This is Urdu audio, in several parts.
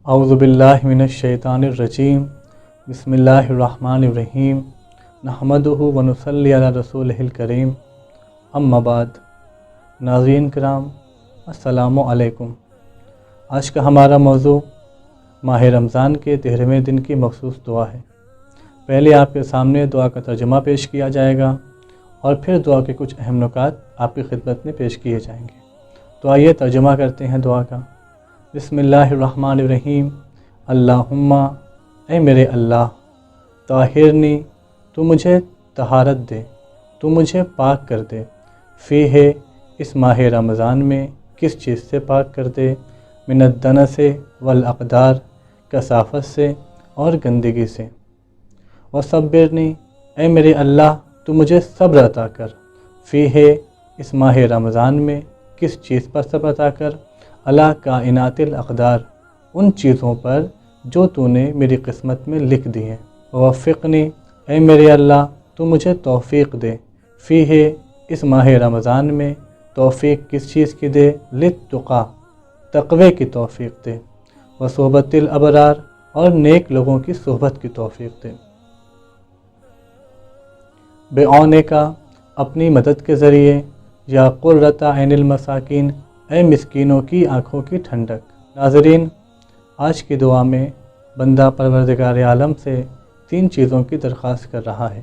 اعوذ باللہ من الشیطان الرجیم بسم اللہ الرحمن الرحیم نحمدہ ونصلی علی رسولہ الکریم اما بعد۔ ناظرین کرام السلام علیکم۔ آج کا ہمارا موضوع ماہ رمضان کے 13ویں دن کی مخصوص دعا ہے۔ پہلے آپ کے سامنے دعا کا ترجمہ پیش کیا جائے گا اور پھر دعا کے کچھ اہم نکات آپ کی خدمت میں پیش کیے جائیں گے۔ تو آئیے ترجمہ کرتے ہیں دعا کا۔ بسم اللہ الرحمن الرحیم۔ اللہم، اے میرے اللہ، طاہرنی، تو مجھے طہارت دے، تو مجھے پاک کر دے، فیہ، اس ماہ رمضان میں کس چیز سے پاک کر دے؟ من الدنس والاقدار، کثافت سے اور گندگی سے۔ وصبرنی، اے میرے اللہ، تو مجھے صبر عطا کر، فیہ، اس ماہ رمضان میں کس چیز پر صبر عطا کر؟ علی کائنات الاقدار، ان چیزوں پر جو تو نے میری قسمت میں لکھ دی ہیں۔ ووفقنی، اے میرے اللہ، تو مجھے توفیق دے، فیہ، اس ماہ رمضان میں توفیق کس چیز کی دے؟ للتقیٰ، تقوی کی توفیق دے، وصحبت الابرار، اور نیک لوگوں کی صحبت کی توفیق دے۔ بعونِ کا، اپنی مدد کے ذریعے، یا قرۃ عین المساکین، اے مسکینوں کی آنکھوں کی ٹھنڈک۔ ناظرین، آج کی دعا میں بندہ پروردگار عالم سے 3 چیزوں کی درخواست کر رہا ہے۔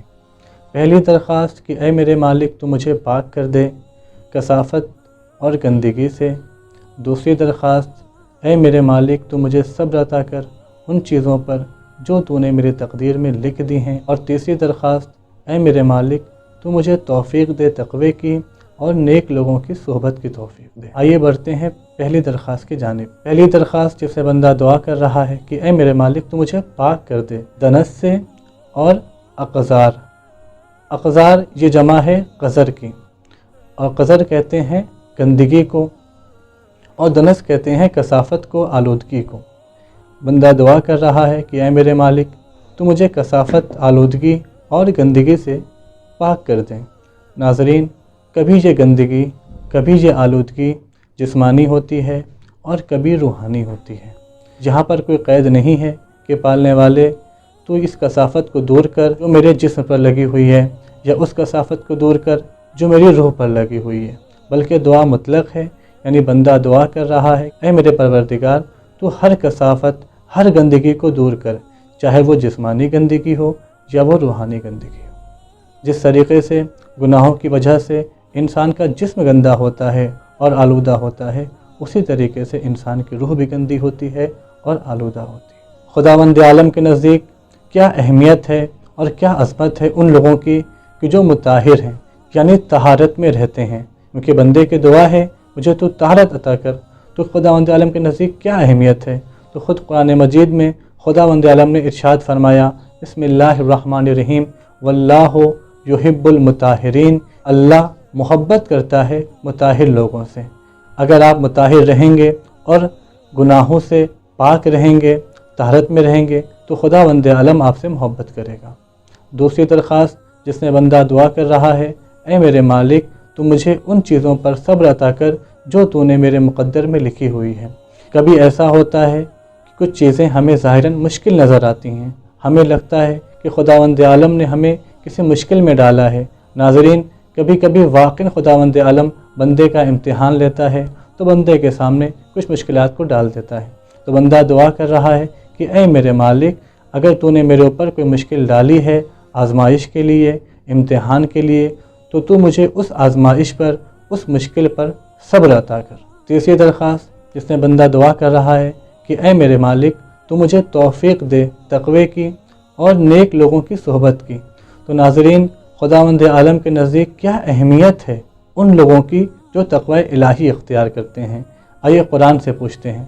پہلی درخواست کہ اے میرے مالک، تو مجھے پاک کر دے کثافت اور گندگی سے۔ دوسری درخواست، اے میرے مالک، تو مجھے صبر عطا کر ان چیزوں پر جو تو نے میری تقدیر میں لکھ دی ہیں۔ اور تیسری درخواست، اے میرے مالک، تو مجھے توفیق دے تقوی کی اور نیک لوگوں کی صحبت کی توفیق دے۔ آئیے بڑھتے ہیں پہلی درخواست کی جانب۔ پہلی درخواست جس سے بندہ دعا کر رہا ہے کہ اے میرے مالک، تو مجھے پاک کر دے دنس سے اور اقذار۔ اقذار یہ جمع ہے قذر کی، اور قذر کہتے ہیں گندگی کو، اور دنس کہتے ہیں کثافت کو، آلودگی کو۔ بندہ دعا کر رہا ہے کہ اے میرے مالک، تو مجھے کثافت، آلودگی اور گندگی سے پاک کر دیں۔ ناظرین، کبھی یہ گندگی، کبھی یہ آلودگی جسمانی ہوتی ہے اور کبھی روحانی ہوتی ہے۔ جہاں پر کوئی قید نہیں ہے کہ پالنے والے تو اس کثافت کو دور کر جو میرے جسم پر لگی ہوئی ہے، یا اس کثافت کو دور کر جو میری روح پر لگی ہوئی ہے، بلکہ دعا مطلق ہے، یعنی بندہ دعا کر رہا ہے اے میرے پروردگار، تو ہر کثافت، ہر گندگی کو دور کر، چاہے وہ جسمانی گندگی ہو یا وہ روحانی گندگی ہو۔ جس طریقے سے گناہوں کی وجہ سے انسان کا جسم گندا ہوتا ہے اور آلودہ ہوتا ہے، اسی طریقے سے انسان کی روح بھی گندی ہوتی ہے اور آلودہ ہوتی ہے۔ خداوند عالم کے نزدیک کیا اہمیت ہے اور کیا عظمت ہے ان لوگوں کی کہ جو مطہر ہیں، یعنی طہارت میں رہتے ہیں، کیونکہ بندے کی دعا ہے مجھے تو طہارت عطا کر، تو خداوند عالم کے نزدیک کیا اہمیت ہے۔ تو خود قرآن مجید میں خداوند عالم نے ارشاد فرمایا، بسم اللہ الرحمن الرحیم، واللہ یحب المطہرین، اللہ محبت کرتا ہے مطہر لوگوں سے۔ اگر آپ مطہر رہیں گے اور گناہوں سے پاک رہیں گے، طہارت میں رہیں گے، تو خداوند عالم آپ سے محبت کرے گا۔ دوسری درخواست جس میں بندہ دعا کر رہا ہے، اے میرے مالک، تو مجھے ان چیزوں پر صبر عطا کر جو تو نے میرے مقدر میں لکھی ہوئی ہے۔ کبھی ایسا ہوتا ہے کہ کچھ چیزیں ہمیں ظاہراً مشکل نظر آتی ہیں، ہمیں لگتا ہے کہ خداوند عالم نے ہمیں کسی مشکل میں ڈالا ہے۔ ناظرین، کبھی کبھی واقعی خداوند عالم بندے کا امتحان لیتا ہے تو بندے کے سامنے کچھ مشکلات کو ڈال دیتا ہے۔ تو بندہ دعا کر رہا ہے کہ اے میرے مالک، اگر تو نے میرے اوپر کوئی مشکل ڈالی ہے آزمائش کے لیے، امتحان کے لیے، تو مجھے اس آزمائش پر، اس مشکل پر صبر عطا کر۔ تیسری درخواست جس میں بندہ دعا کر رہا ہے کہ اے میرے مالک، تو مجھے توفیق دے تقوی کی اور نیک لوگوں کی صحبت کی۔ تو ناظرین، خداوند عالم کے نزدیک کیا اہمیت ہے ان لوگوں کی جو تقوی الہی اختیار کرتے ہیں۔ آئیے قرآن سے پوچھتے ہیں۔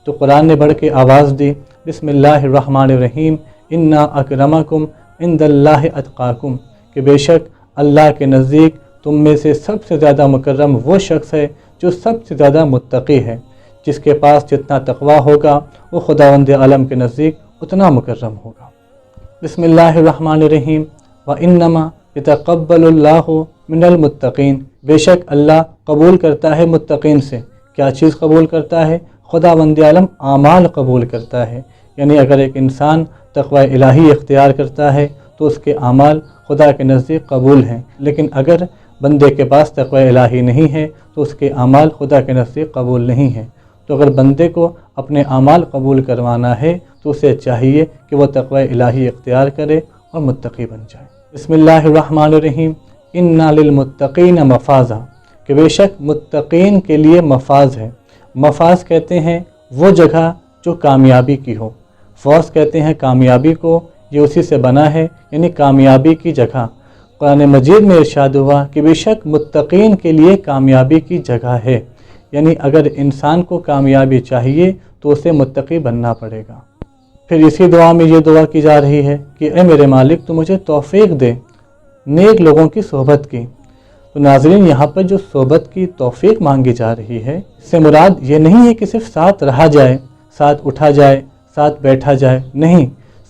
تو قرآن نے بڑھ کے آواز دی، بسم اللہ الرحمن الرحیم، انا اکرمکم عند اللہ اتقاکم، کہ بے شک اللہ کے نزدیک تم میں سے سب سے زیادہ مکرم وہ شخص ہے جو سب سے زیادہ متقی ہے۔ جس کے پاس جتنا تقوی ہوگا وہ خداوند عالم کے نزدیک اتنا مکرم ہوگا۔ بسم اللہ الرحمن الرحیم، وَإِنَّمَا يَتَقَبَّلُ اللَّهُ مِنَ الْمُتَّقِينَ، بے شک اللہ قبول کرتا ہے متقین سے۔ کیا چیز قبول کرتا ہے؟ خداوند عالم اعمال قبول کرتا ہے۔ یعنی اگر ایک انسان تقوی الہی اختیار کرتا ہے تو اس کے اعمال خدا کے نزدیک قبول ہیں، لیکن اگر بندے کے پاس تقوی الہی نہیں ہے تو اس کے اعمال خدا کے نزدیک قبول نہیں ہیں۔ تو اگر بندے کو اپنے اعمال قبول کروانا ہے تو اسے چاہیے کہ وہ تقوی الہی اختیار کرے اور متقی بن جائے۔ بسم اللہ الرحمن الرحیم۔ اِنَّ لِلْمُتَّقِينَ مَفَازًا، کہ بے شک متقین کے لیے مفاز ہے۔ مفاز کہتے ہیں وہ جگہ جو کامیابی کی ہو، فوز کہتے ہیں کامیابی کو، یہ اسی سے بنا ہے، یعنی کامیابی کی جگہ۔ قرآن مجید میں ارشاد ہوا کہ بے شک متقین کے لیے کامیابی کی جگہ ہے، یعنی اگر انسان کو کامیابی چاہیے تو اسے متقی بننا پڑے گا۔ پھر اسی دعا میں یہ دعا کی جا رہی ہے کہ اے میرے مالک تو مجھے توفیق دے نیک لوگوں کی صحبت کی۔ تو ناظرین، یہاں پر جو صحبت کی توفیق مانگی جا رہی ہے، اس سے مراد یہ نہیں ہے کہ صرف ساتھ رہا جائے، ساتھ اٹھا جائے، ساتھ بیٹھا جائے، نہیں،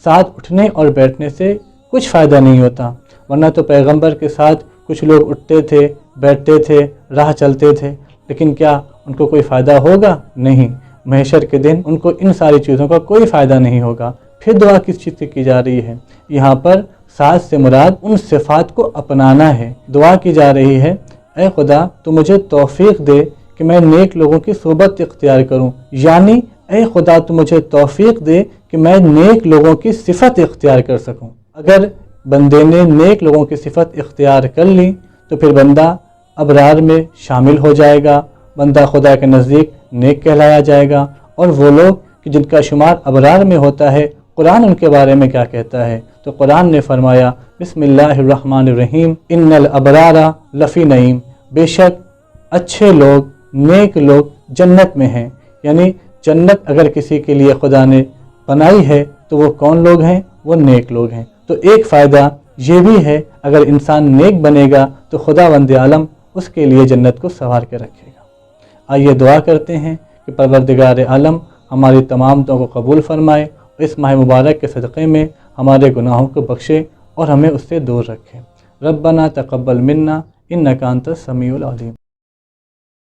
ساتھ اٹھنے اور بیٹھنے سے کچھ فائدہ نہیں ہوتا، ورنہ تو پیغمبر کے ساتھ کچھ لوگ اٹھتے تھے، بیٹھتے تھے، راہ چلتے تھے، لیکن کیا ان کو کوئی فائدہ ہوگا؟ نہیں، محشر کے دن ان کو ان ساری چیزوں کا کوئی فائدہ نہیں ہوگا۔ پھر دعا کس چیز کی جا رہی ہے؟ یہاں پر ساتھ سے مراد ان صفات کو اپنانا ہے۔ دعا کی جا رہی ہے اے خدا تو مجھے توفیق دے کہ میں نیک لوگوں کی صحبت اختیار کروں، یعنی اے خدا تو مجھے توفیق دے کہ میں نیک لوگوں کی صفت اختیار کر سکوں۔ اگر بندے نے نیک لوگوں کی صفت اختیار کر لی تو پھر بندہ ابرار میں شامل ہو جائے گا، بندہ خدا کے نزدیک نیک کہلایا جائے گا۔ اور وہ لوگ کہ جن کا شمار ابرار میں ہوتا ہے، قرآن ان کے بارے میں کیا کہتا ہے؟ تو قرآن نے فرمایا بسم اللہ الرحمن الرحیم ان الابرار لفی نعیم، بے شک اچھے لوگ، نیک لوگ جنت میں ہیں۔ یعنی جنت اگر کسی کے لیے خدا نے بنائی ہے تو وہ کون لوگ ہیں؟ وہ نیک لوگ ہیں۔ تو ایک فائدہ یہ بھی ہے اگر انسان نیک بنے گا تو خداوند عالم اس کے لیے جنت کو سنوار کے رکھے گا۔ آئیے دعا کرتے ہیں کہ پروردگار عالم ہماری تمام دعاؤں کو قبول فرمائے، اس ماہ مبارک کے صدقے میں ہمارے گناہوں کو بخشے اور ہمیں اس سے دور رکھے۔ ربنا تقبل منا انک انت السمیع العلیم۔